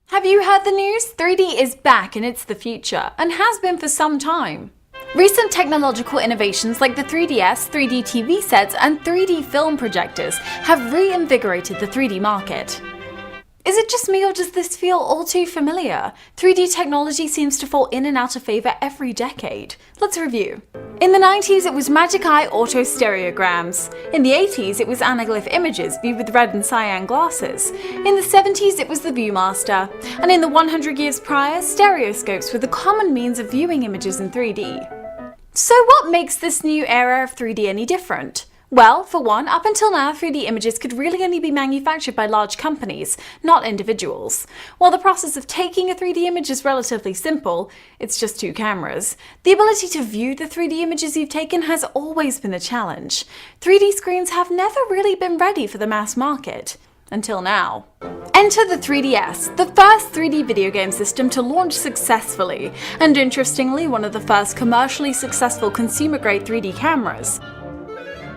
Have you heard the news? 3D is back and it's the future, and has been for some time. Recent technological innovations like the 3DS, 3D TV sets, and 3D film projectors have reinvigorated the 3D market. Is it just me or does this feel all too familiar? 3D technology seems to fall in and out of favour every decade. Let's review. In the 90s it was magic eye auto-stereograms. In the 80s it was anaglyph images viewed with red and cyan glasses. In the 70s it was the Viewmaster. And in the 100 years prior, stereoscopes were the common means of viewing images in 3D. So what makes this new era of 3D any different? Well, for one, up until now 3D images could really only be manufactured by large companies, not individuals. While the process of taking a 3D image is relatively simple, it's just two cameras, the ability to view the 3D images you've taken has always been a challenge. 3D screens have never really been ready for the mass market. Until now. Enter the 3DS, the first 3D video game system to launch successfully, and interestingly one of the first commercially successful consumer-grade 3D cameras.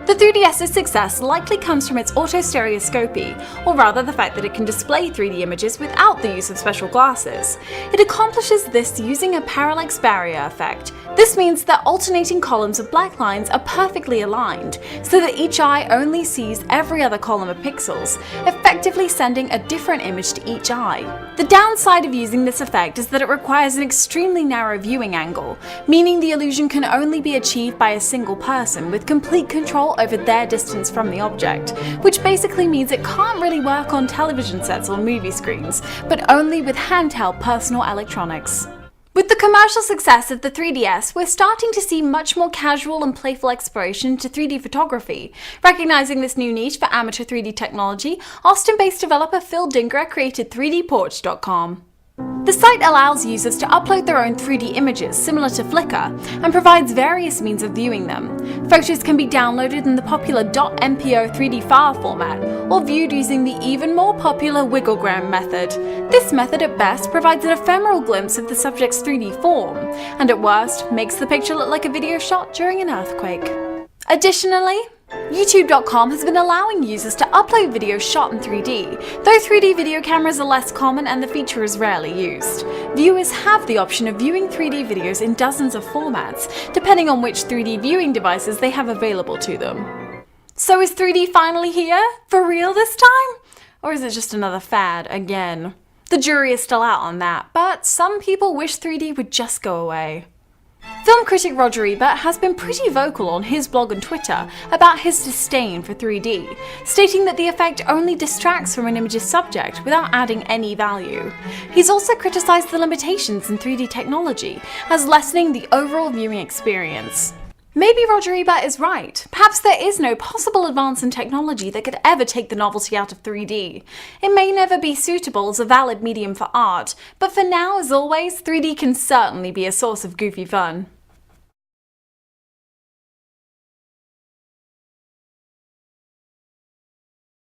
The 3DS's success likely comes from its autostereoscopy, or rather the fact that it can display 3D images without the use of special glasses. It accomplishes this using a parallax barrier effect. This means that alternating columns of black lines are perfectly aligned, so that each eye only sees every other column of pixels, effectively sending a different image to each eye. The downside of using this effect is that it requires an extremely narrow viewing angle, meaning the illusion can only be achieved by a single person with complete control over their distance from the object, which basically means it can't really work on television sets or movie screens, but only with handheld personal electronics. With the commercial success of the 3DS, we're starting to see much more casual and playful exploration into 3D photography. Recognizing this new niche for amateur 3D technology, Austin-based developer Phil Dinger created 3dporch.com. The site allows users to upload their own 3D images, similar to Flickr, and provides various means of viewing them. Photos can be downloaded in the popular .mpo 3D file format, or viewed using the even more popular wigglegram method. This method at best provides an ephemeral glimpse of the subject's 3D form, and at worst makes the picture look like a video shot during an earthquake. Additionally, YouTube.com has been allowing users to upload videos shot in 3D, though 3D video cameras are less common and the feature is rarely used. Viewers have the option of viewing 3D videos in dozens of formats, depending on which 3D viewing devices they have available to them. So is 3D finally here? For real this time? Or is it just another fad again? The jury is still out on that, but some people wish 3D would just go away. Film critic Roger Ebert has been pretty vocal on his blog and Twitter about his disdain for 3D, stating that the effect only distracts from an image's subject without adding any value. He's also criticised the limitations in 3D technology as lessening the overall viewing experience. Maybe Roger Ebert is right. Perhaps there is no possible advance in technology that could ever take the novelty out of 3D. It may never be suitable as a valid medium for art, but for now, as always, 3D can certainly be a source of goofy fun.